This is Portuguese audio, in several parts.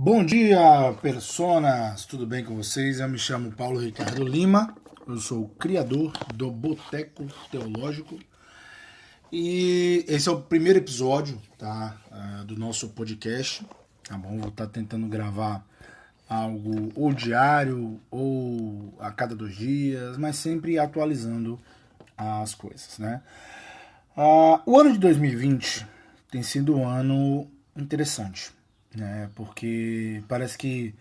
Bom dia, personas! Tudo bem com vocês? Eu me chamo Paulo Ricardo Lima, eu sou o criador do Boteco Teológico e esse é o primeiro episódio, tá, do nosso podcast, tá bom? Vou estar tentando gravar algo ou diário ou a cada 2 dias, mas sempre atualizando as coisas, né? O ano de 2020 tem sido um ano interessante, né? Porque parece que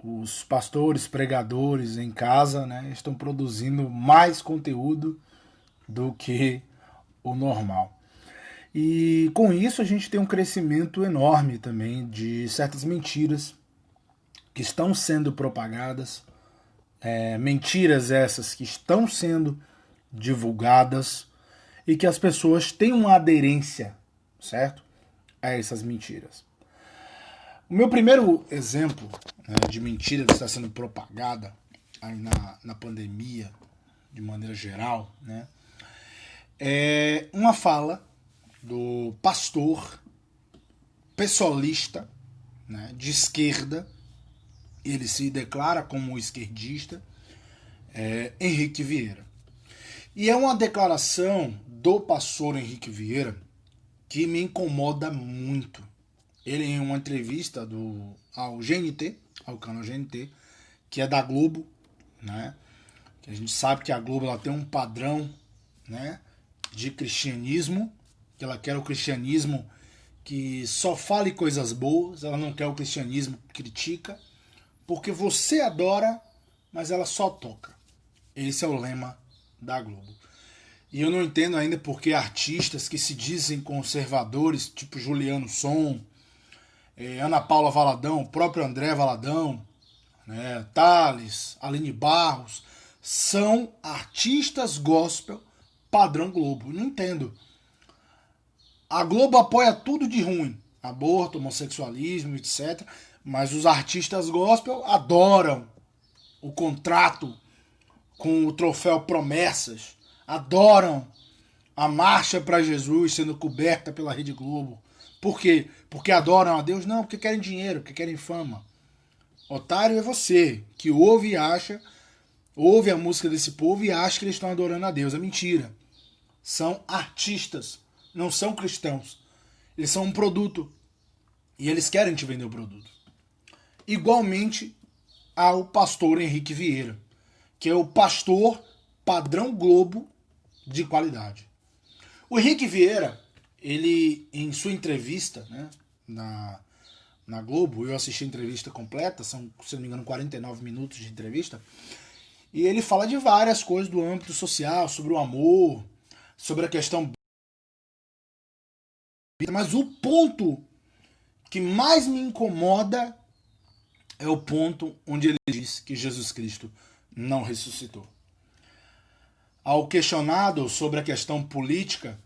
os pastores, pregadores em casa, né, estão produzindo mais conteúdo do que o normal. E com isso a gente tem um crescimento enorme também de certas mentiras que estão sendo propagadas, mentiras essas que estão sendo divulgadas e que as pessoas têm uma aderência, certo? A essas mentiras. O meu primeiro exemplo, né, de mentira que está sendo propagada aí na pandemia, de maneira geral, né, é uma fala do pastor pessoalista, né, de esquerda, ele se declara como esquerdista, Henrique Vieira. E é uma declaração do pastor Henrique Vieira que me incomoda muito. Ele, em uma entrevista ao GNT, ao canal GNT, que é da Globo, né? Que a gente sabe que a Globo ela tem um padrão, né, de cristianismo, que ela quer o cristianismo que só fale coisas boas, ela não quer o cristianismo que critica, porque você adora, mas ela só toca. Esse é o lema da Globo. E eu não entendo ainda porque artistas que se dizem conservadores, tipo Juliano Som, Ana Paula Valadão, o próprio André Valadão, né, Thales, Aline Barros, são artistas gospel padrão Globo. Não entendo. A Globo apoia tudo de ruim, aborto, homossexualismo, etc. Mas os artistas gospel adoram o contrato com o troféu Promessas, adoram a marcha para Jesus sendo coberta pela Rede Globo. Por quê? Porque adoram a Deus? Não, porque querem dinheiro, porque querem fama. Otário é você, que ouve e acha, ouve a música desse povo e acha que eles estão adorando a Deus. É mentira. São artistas, não são cristãos. Eles são um produto. E eles querem te vender o produto. Igualmente ao pastor Henrique Vieira, que é o pastor padrão Globo de qualidade. O Henrique Vieira, ele, em sua entrevista, né, na Globo, eu assisti a entrevista completa, são, se não me engano, 49 minutos de entrevista, e ele fala de várias coisas do âmbito social, sobre o amor, sobre a questão... Mas o ponto que mais me incomoda é o ponto onde ele diz que Jesus Cristo não ressuscitou. Ao questionado sobre a questão política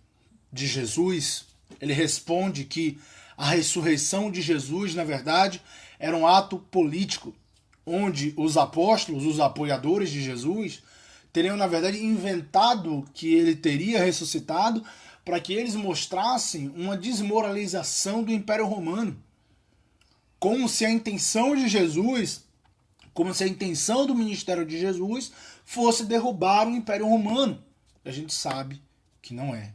de Jesus, ele responde que a ressurreição de Jesus, na verdade, era um ato político, onde os apóstolos, os apoiadores de Jesus, teriam, na verdade, inventado que ele teria ressuscitado para que eles mostrassem uma desmoralização do Império Romano. Como se a intenção de Jesus, como se a intenção do ministério de Jesus fosse derrubar o Império Romano. A gente sabe que não é.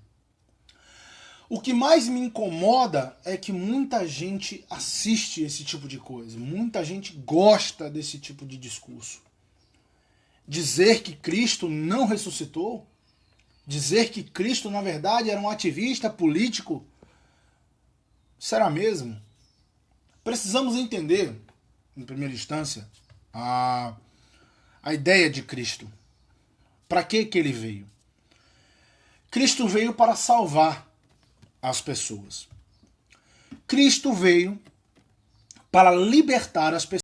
O que mais me incomoda é que muita gente assiste esse tipo de coisa. Muita gente gosta desse tipo de discurso. Dizer que Cristo não ressuscitou, dizer que Cristo, na verdade, era um ativista político, será mesmo? Precisamos entender, em primeira instância, a ideia de Cristo. Para que ele veio? Cristo veio para salvar as pessoas. Cristo veio para libertar as pessoas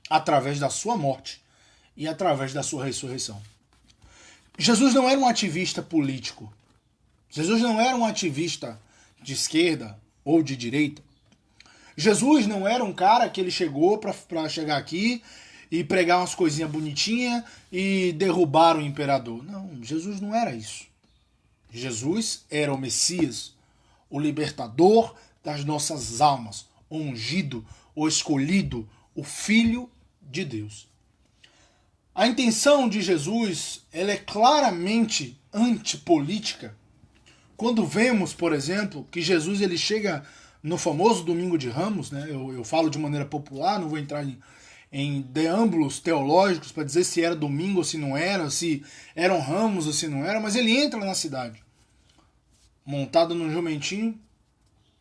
através da sua morte e através da sua ressurreição. Jesus não era um ativista político. Jesus não era um ativista de esquerda ou de direita. Jesus não era um cara que ele chegou para chegar aqui e pregar umas coisinhas bonitinhas e derrubar o imperador. Não, Jesus não era isso. Jesus era o Messias, o libertador das nossas almas, o ungido, o escolhido, o Filho de Deus. A intenção de Jesus, ela é claramente antipolítica. Quando vemos, por exemplo, que Jesus ele chega no famoso Domingo de Ramos, né? Eu falo de maneira popular, não vou entrar em deâmbulos teológicos para dizer se era domingo ou se não era, se eram ramos ou se não era, mas ele entra na cidade, montado num jumentinho,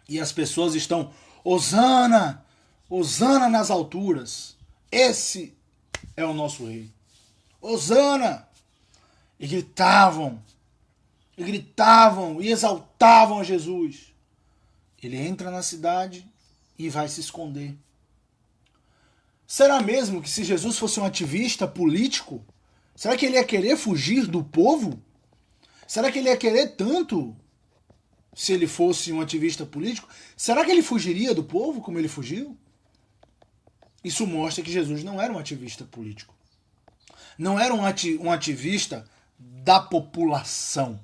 e as pessoas estão, Hosana, Hosana nas alturas, esse é o nosso rei, Hosana, e gritavam e exaltavam a Jesus. Ele entra na cidade e vai se esconder. Será mesmo que se Jesus fosse um ativista político, será que ele ia querer fugir do povo? Será que ele ia querer tanto se ele fosse um ativista político? Será que ele fugiria do povo como ele fugiu? Isso mostra que Jesus não era um ativista político. Não era um ativista da população.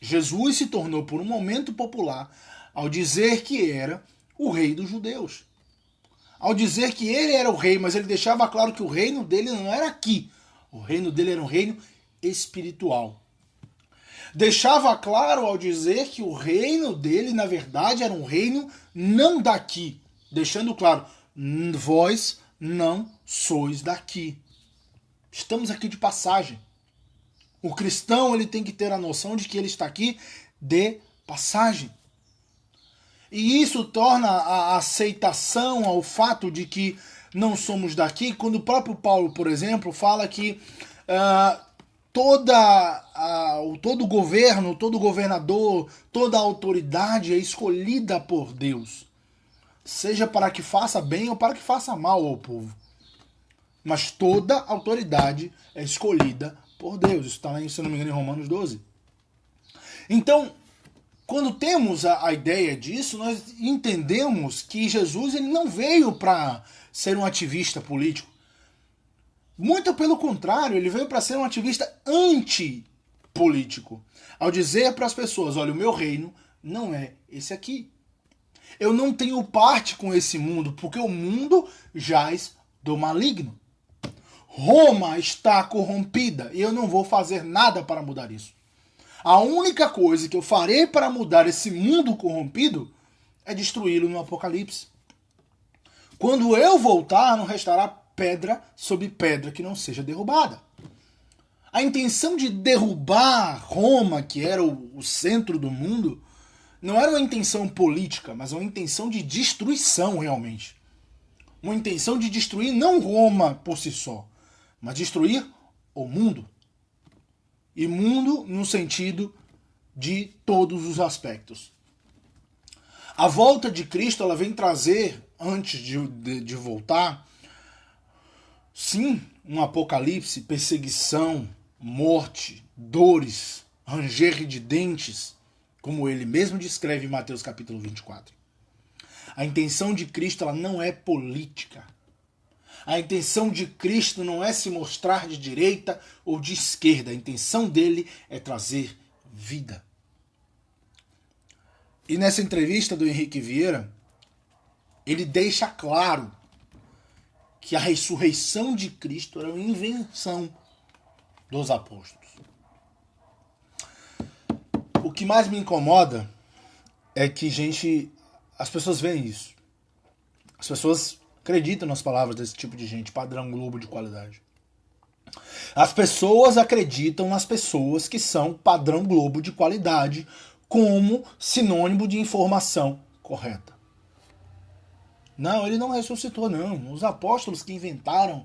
Jesus se tornou por um momento popular ao dizer que era o rei dos judeus. Ao dizer que ele era o rei, mas ele deixava claro que o reino dele não era aqui. O reino dele era um reino espiritual. Deixava claro ao dizer que o reino dele, na verdade, era um reino não daqui. Deixando claro, vós não sois daqui. Estamos aqui de passagem. O cristão ele tem que ter a noção de que ele está aqui de passagem. E isso torna a aceitação ao fato de que não somos daqui, quando o próprio Paulo, por exemplo, fala que todo governo, todo governador, toda autoridade é escolhida por Deus. Seja para que faça bem ou para que faça mal ao povo. Mas toda autoridade é escolhida por Deus. Isso está lá, se não me engano, em Romanos 12. Então, quando temos a ideia disso, nós entendemos que Jesus ele não veio para ser um ativista político. Muito pelo contrário, ele veio para ser um ativista antipolítico. Ao dizer para as pessoas, olha, o meu reino não é esse aqui. Eu não tenho parte com esse mundo, porque o mundo jaz do maligno. Roma está corrompida e eu não vou fazer nada para mudar isso. A única coisa que eu farei para mudar esse mundo corrompido é destruí-lo no Apocalipse. Quando eu voltar, não restará pedra sobre pedra que não seja derrubada. A intenção de derrubar Roma, que era o centro do mundo, não era uma intenção política, mas uma intenção de destruição realmente. Uma intenção de destruir não Roma por si só, mas destruir o mundo. E mundo no sentido de todos os aspectos. A volta de Cristo ela vem trazer, antes de voltar, sim, um apocalipse, perseguição, morte, dores, ranger de dentes, como ele mesmo descreve em Mateus capítulo 24. A intenção de Cristo ela não é política. A intenção de Cristo não é se mostrar de direita ou de esquerda. A intenção dele é trazer vida. E nessa entrevista do Henrique Vieira, ele deixa claro que a ressurreição de Cristo era uma invenção dos apóstolos. O que mais me incomoda é que, as pessoas veem isso. As pessoas acreditam nas palavras desse tipo de gente, padrão Globo de qualidade. As pessoas acreditam nas pessoas que são padrão Globo de qualidade como sinônimo de informação correta. Não, ele não ressuscitou, não. Os apóstolos que inventaram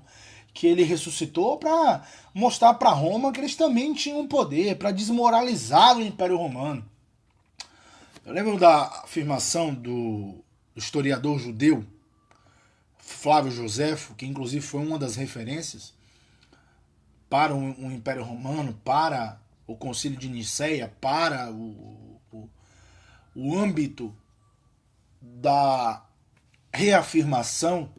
que ele ressuscitou para mostrar para Roma que eles também tinham poder, para desmoralizar o Império Romano. Eu lembro da afirmação do historiador judeu Flávio Joséfo, que inclusive foi uma das referências para o Império Romano, para o Concílio de Nicéia, para o âmbito da reafirmação,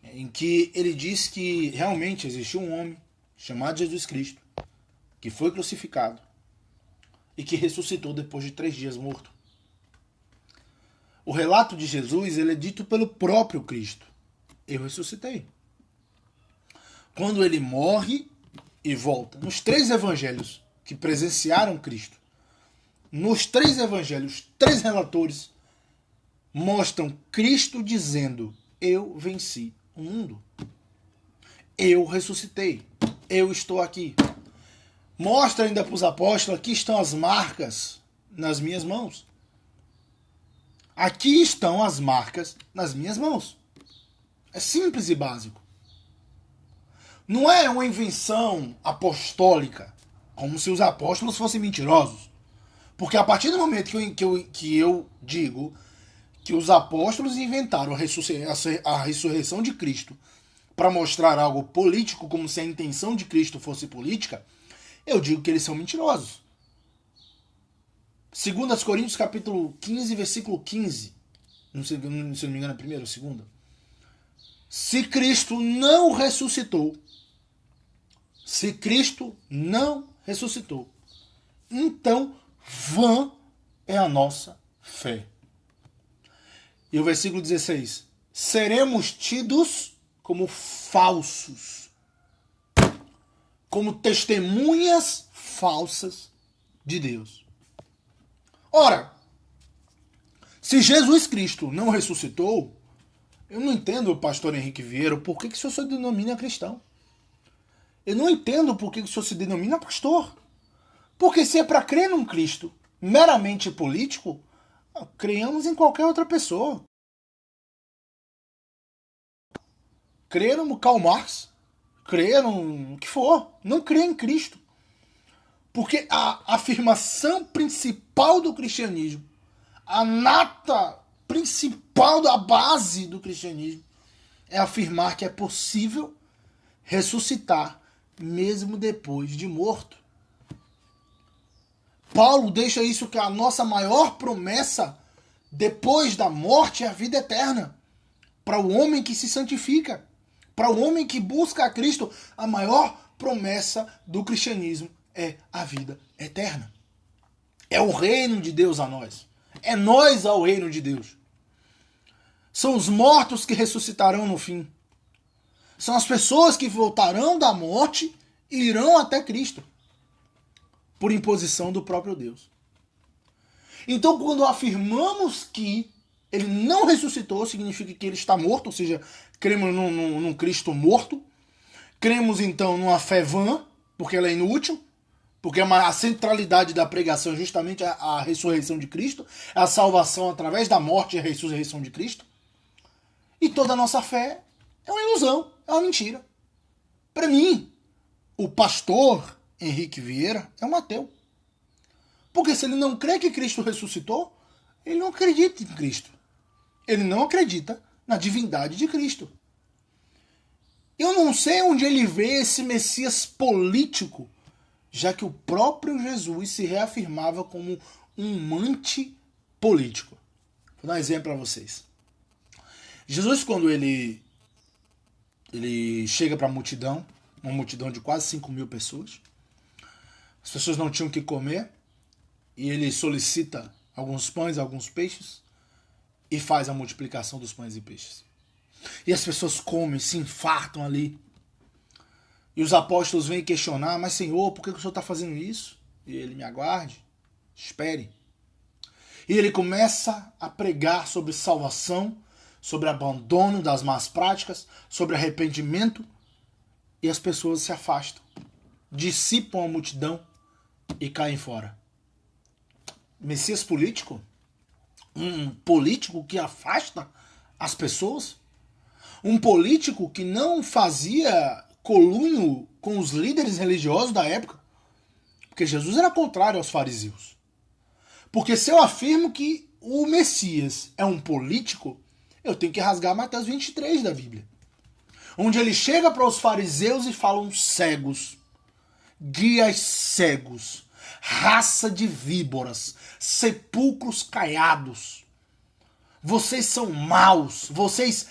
em que ele diz que realmente existiu um homem chamado Jesus Cristo, que foi crucificado e que ressuscitou depois de 3 dias morto. O relato de Jesus, ele é dito pelo próprio Cristo. Eu ressuscitei. Quando ele morre e volta. Nos 3 evangelhos que presenciaram Cristo, nos 3 evangelhos, 3 relatores mostram Cristo dizendo: eu venci o mundo. Eu ressuscitei. Eu estou aqui. Mostra ainda para os apóstolos: aqui estão as marcas nas minhas mãos. Aqui estão as marcas nas minhas mãos. É simples e básico. Não é uma invenção apostólica, como se os apóstolos fossem mentirosos. Porque a partir do momento que eu digo que os apóstolos inventaram a ressurreição de Cristo para mostrar algo político, como se a intenção de Cristo fosse política, eu digo que eles são mentirosos. 2 Coríntios capítulo 15, versículo 15. Se não me engano é primeiro ou segundo. Se Cristo não ressuscitou, então vã é a nossa fé. E o versículo 16: seremos tidos como falsos, como testemunhas falsas de Deus. Ora, se Jesus Cristo não ressuscitou, eu não entendo, pastor Henrique Vieira, por que o senhor se denomina cristão. Eu não entendo por que o senhor se denomina pastor. Porque se é para crer num Cristo meramente político, creiamos em qualquer outra pessoa. Crer no Karl Marx, crer no que for, não crer em Cristo. Porque a afirmação principal do cristianismo, a nata principal da base do cristianismo, é afirmar que é possível ressuscitar mesmo depois de morto. Paulo deixa isso que a nossa maior promessa depois da morte é a vida eterna. Para o homem que se santifica, para o homem que busca a Cristo, a maior promessa do cristianismo é a vida eterna. É o reino de Deus a nós. É nós ao reino de Deus. São os mortos que ressuscitarão no fim. São as pessoas que voltarão da morte e irão até Cristo, por imposição do próprio Deus. Então, quando afirmamos que ele não ressuscitou, significa que ele está morto, ou seja, cremos num Cristo morto. Cremos, então, numa fé vã, porque ela é inútil, porque a centralidade da pregação é justamente a ressurreição de Cristo, a salvação através da morte e a ressurreição de Cristo. E toda a nossa fé é uma ilusão, é uma mentira. Para mim, o pastor Henrique Vieira é um ateu. Porque se ele não crê que Cristo ressuscitou, ele não acredita em Cristo. Ele não acredita na divindade de Cristo. Eu não sei onde ele vê esse Messias político, já que o próprio Jesus se reafirmava como um antipolítico. Vou dar um exemplo para vocês. Jesus, quando ele chega para a multidão, uma multidão de quase 5.000 pessoas, as pessoas não tinham o que comer, e ele solicita alguns pães, alguns peixes, e faz a multiplicação dos pães e peixes. E as pessoas comem, se infartam ali. E os apóstolos vêm questionar: mas Senhor, por que o Senhor está fazendo isso? E ele: me aguarde, espere. E ele começa a pregar sobre salvação, sobre abandono das más práticas, sobre arrependimento, e as pessoas se afastam, dissipam a multidão e caem fora. Messias político? Um político que afasta as pessoas? Um político que não fazia colunho com os líderes religiosos da época? Porque Jesus era contrário aos fariseus. Porque se eu afirmo que o Messias é um político, eu tenho que rasgar Mateus 23 da Bíblia, onde ele chega para os fariseus e fala: cegos, guias cegos, raça de víboras, sepulcros caiados. Vocês são maus, vocês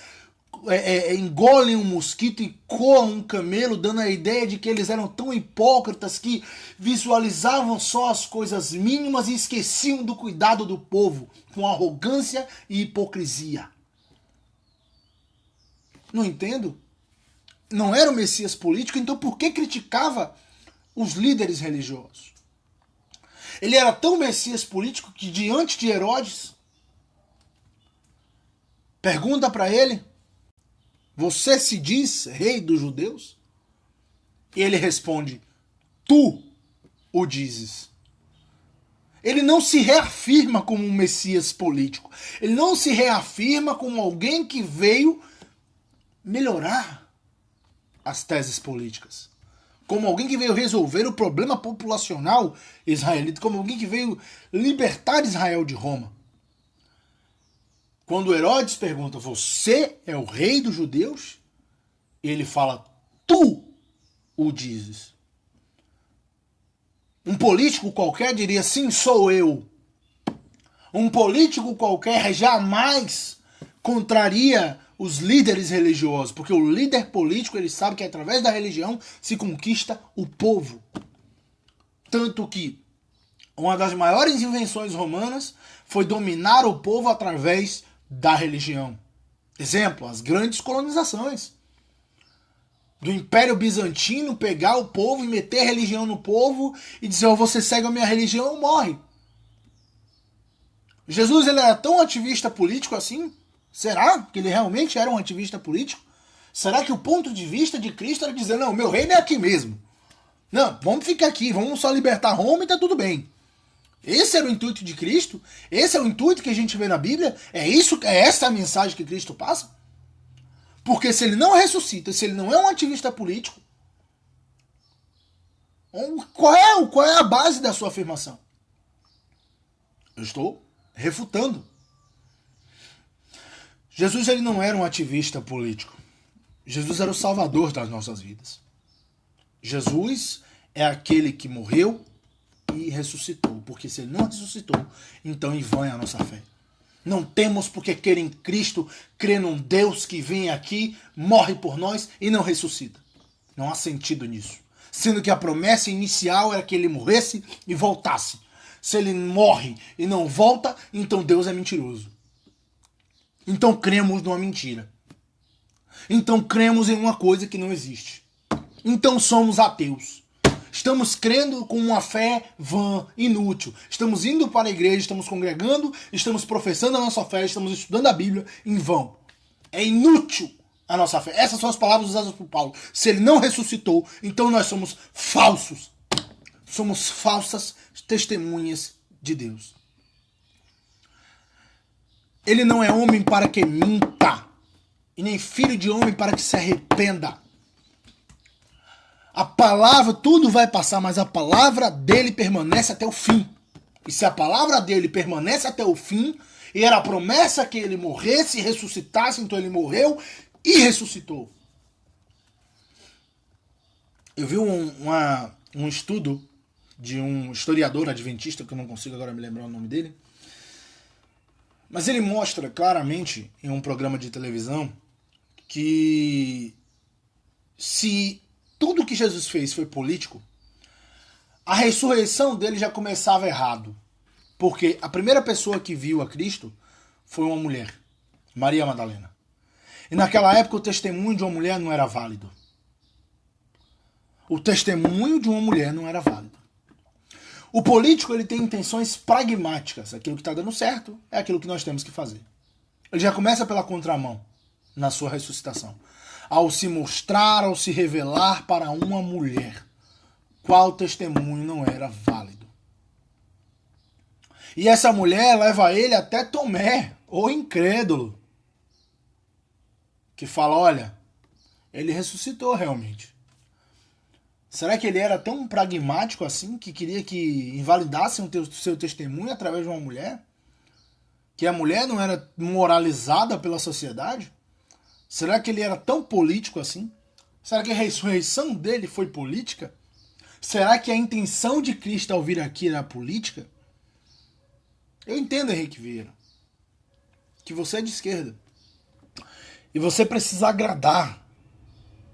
engolem um mosquito e coam um camelo, dando a ideia de que eles eram tão hipócritas que visualizavam só as coisas mínimas e esqueciam do cuidado do povo, com arrogância e hipocrisia. Não entendo. Não era o Messias político, então por que criticava os líderes religiosos? Ele era tão Messias político que diante de Herodes, pergunta para ele: você se diz rei dos judeus? E ele responde: tu o dizes. Ele não se reafirma como um Messias político. Ele não se reafirma como alguém que veio melhorar as teses políticas. Como alguém que veio resolver o problema populacional israelita. Como alguém que veio libertar Israel de Roma. Quando Herodes pergunta: você é o rei dos judeus? Ele fala: tu o dizes. Um político qualquer diria: sim, sou eu. Um político qualquer jamais contraria os líderes religiosos, porque o líder político ele sabe que através da religião se conquista o povo. Tanto que uma das maiores invenções romanas foi dominar o povo através da religião. Exemplo, as grandes colonizações. Do Império Bizantino pegar o povo e meter religião no povo e dizer: oh, você segue a minha religião ou morre. Jesus ele era tão ativista político assim? Será que ele realmente era um ativista político? Será que o ponto de vista de Cristo era dizer: não, meu reino é aqui mesmo. Não, vamos ficar aqui, vamos só libertar Roma e tá tudo bem. Esse era o intuito de Cristo? Esse é o intuito que a gente vê na Bíblia? É essa a mensagem que Cristo passa? Porque se ele não ressuscita, se ele não é um ativista político, qual é a base da sua afirmação? Eu estou refutando. Jesus ele não era um ativista político. Jesus era o salvador das nossas vidas. Jesus é aquele que morreu e ressuscitou. Porque se ele não ressuscitou, então em vão é a nossa fé. Não temos porque crer em Cristo, crer num Deus que vem aqui, morre por nós e não ressuscita. Não há sentido nisso. Sendo que a promessa inicial era que ele morresse e voltasse. Se ele morre e não volta, então Deus é mentiroso. Então cremos numa mentira. Então cremos em uma coisa que não existe. Então somos ateus. Estamos crendo com uma fé vã, inútil. Estamos indo para a igreja, estamos congregando, estamos professando a nossa fé, estamos estudando a Bíblia em vão. É inútil a nossa fé. Essas são as palavras usadas por Paulo. Se ele não ressuscitou, então nós somos falsos. Somos falsas testemunhas de Deus. Ele não é homem para que minta, e nem filho de homem para que se arrependa. A palavra, tudo vai passar, mas a palavra dele permanece até o fim. E se a palavra dele permanece até o fim, e era a promessa que ele morresse e ressuscitasse, então ele morreu e ressuscitou. Eu vi um estudo de um historiador adventista, que eu não consigo agora me lembrar o nome dele, mas ele mostra claramente em um programa de televisão que se tudo que Jesus fez foi político, a ressurreição dele já começava errado. Porque a primeira pessoa que viu a Cristo foi uma mulher, Maria Madalena. E naquela época o testemunho de uma mulher não era válido. O testemunho de uma mulher não era válido. O político ele tem intenções pragmáticas. Aquilo que está dando certo é aquilo que nós temos que fazer. Ele já começa pela contramão na sua ressuscitação. Ao se mostrar, ao se revelar para uma mulher, qual testemunho não era válido. E essa mulher leva ele até Tomé, o incrédulo, que fala: olha, ele ressuscitou realmente. Será que ele era tão pragmático assim que queria que invalidassem o seu testemunho através de uma mulher? Que a mulher não era moralizada pela sociedade? Será que ele era tão político assim? Será que a ressurreição dele foi política? Será que a intenção de Cristo ao vir aqui era política? Eu entendo, Henrique Vieira, que você é de esquerda. E você precisa agradar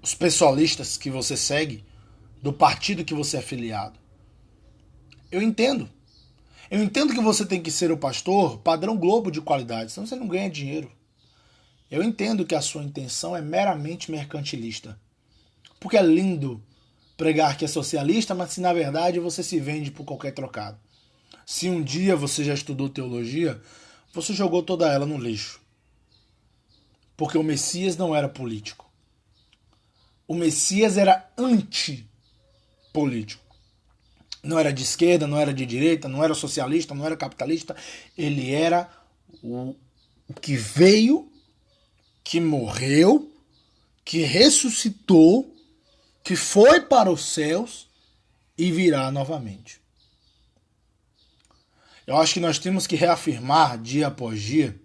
os pessoalistas que você segue, do partido que você é filiado. Eu entendo. Eu entendo que você tem que ser o pastor padrão Globo de qualidade, senão você não ganha dinheiro. Eu entendo que a sua intenção é meramente mercantilista. Porque é lindo pregar que é socialista, mas se na verdade você se vende por qualquer trocado. Se um dia você já estudou teologia, você jogou toda ela no lixo. Porque o Messias não era político. O Messias era antipolítico. Não era de esquerda, não era de direita, não era socialista, não era capitalista. Ele era o que veio, que morreu, que ressuscitou, que foi para os céus e virá novamente. Eu acho que nós temos que reafirmar dia após dia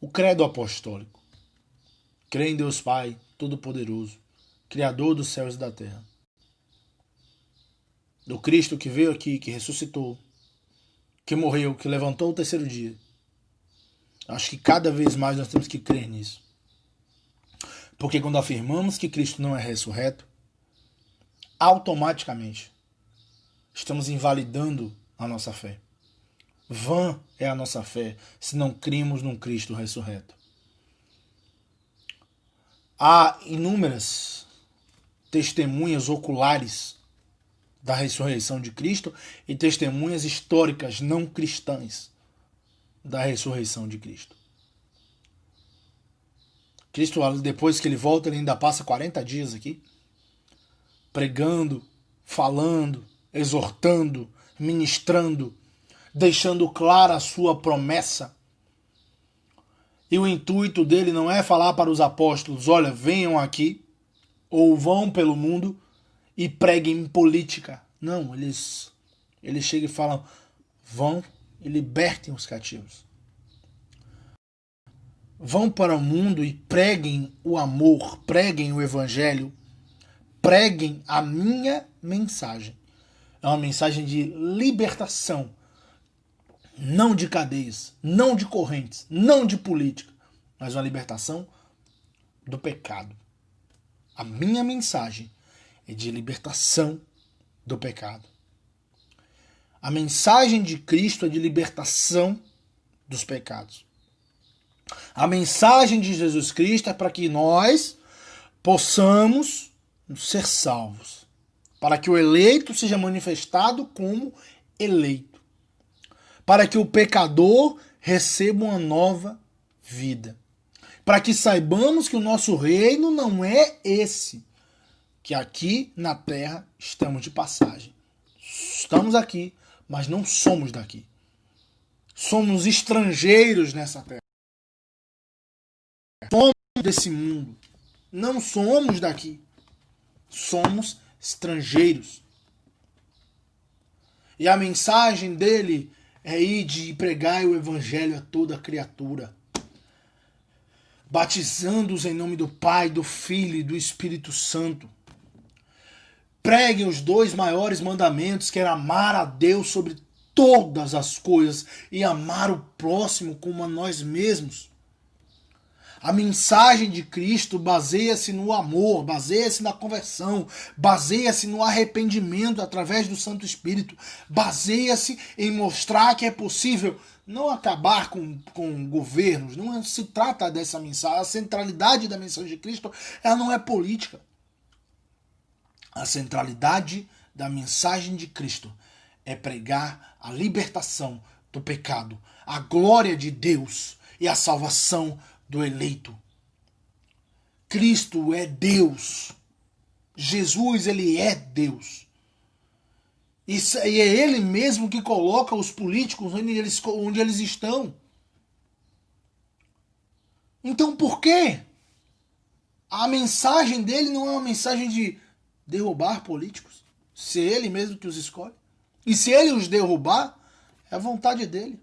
o credo apostólico. Crê em Deus Pai, Todo-Poderoso, Criador dos céus e da terra. Do Cristo que veio aqui, que ressuscitou, que morreu, que levantou o terceiro dia. Acho que cada vez mais nós temos que crer nisso. Porque quando afirmamos que Cristo não é ressurreto, automaticamente estamos invalidando a nossa fé. Vã é a nossa fé se não cremos num Cristo ressurreto. Há inúmeras testemunhas oculares da ressurreição de Cristo e testemunhas históricas não cristãs da ressurreição de Cristo. Cristo, depois que ele volta, ele ainda passa 40 dias aqui, pregando, falando, exortando, ministrando, deixando clara a sua promessa. E o intuito dele não é falar para os apóstolos, olha, venham aqui, ou vão pelo mundo e preguem política. Não, eles chegam e falam, vão e libertem os cativos. Vão para o mundo e preguem o amor, preguem o evangelho, preguem a minha mensagem. É uma mensagem de libertação, não de cadeias, não de correntes, não de política, mas uma libertação do pecado. A minha mensagem é de libertação do pecado. A mensagem de Cristo é de libertação dos pecados. A mensagem de Jesus Cristo é para que nós possamos ser salvos. Para que o eleito seja manifestado como eleito. Para que o pecador receba uma nova vida. Para que saibamos que o nosso reino não é esse. Que aqui na terra estamos de passagem. Estamos aqui, mas não somos daqui. Somos estrangeiros nessa terra. Somos desse mundo. Não somos daqui. Somos estrangeiros. E a mensagem dele é ir de pregar o evangelho a toda criatura. Batizando-os em nome do Pai, do Filho e do Espírito Santo. Preguem os 2 maiores mandamentos, que era amar a Deus sobre todas as coisas e amar o próximo como a nós mesmos. A mensagem de Cristo baseia-se no amor, baseia-se na conversão, baseia-se no arrependimento através do Santo Espírito, baseia-se em mostrar que é possível não acabar com governos, não se trata dessa mensagem. A centralidade da mensagem de Cristo, ela não é política. A centralidade da mensagem de Cristo é pregar a libertação do pecado, a glória de Deus e a salvação do eleito. Cristo é Deus. Jesus, ele é Deus. E é ele mesmo que coloca os políticos onde eles estão. Então por quê? A mensagem dele não é uma mensagem de derrubar políticos. Se é ele mesmo que os escolhe. E se ele os derrubar, é a vontade dele.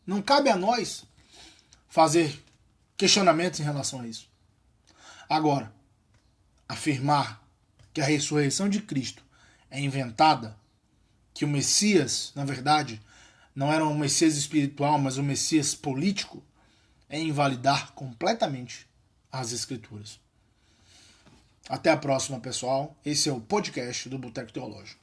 Não cabe a nós fazer questionamentos em relação a isso. Agora, afirmar que a ressurreição de Cristo é inventada, que o Messias, na verdade, não era um Messias espiritual, mas um Messias político, é invalidar completamente as Escrituras. Até a próxima, pessoal. Esse é o podcast do Boteco Teológico.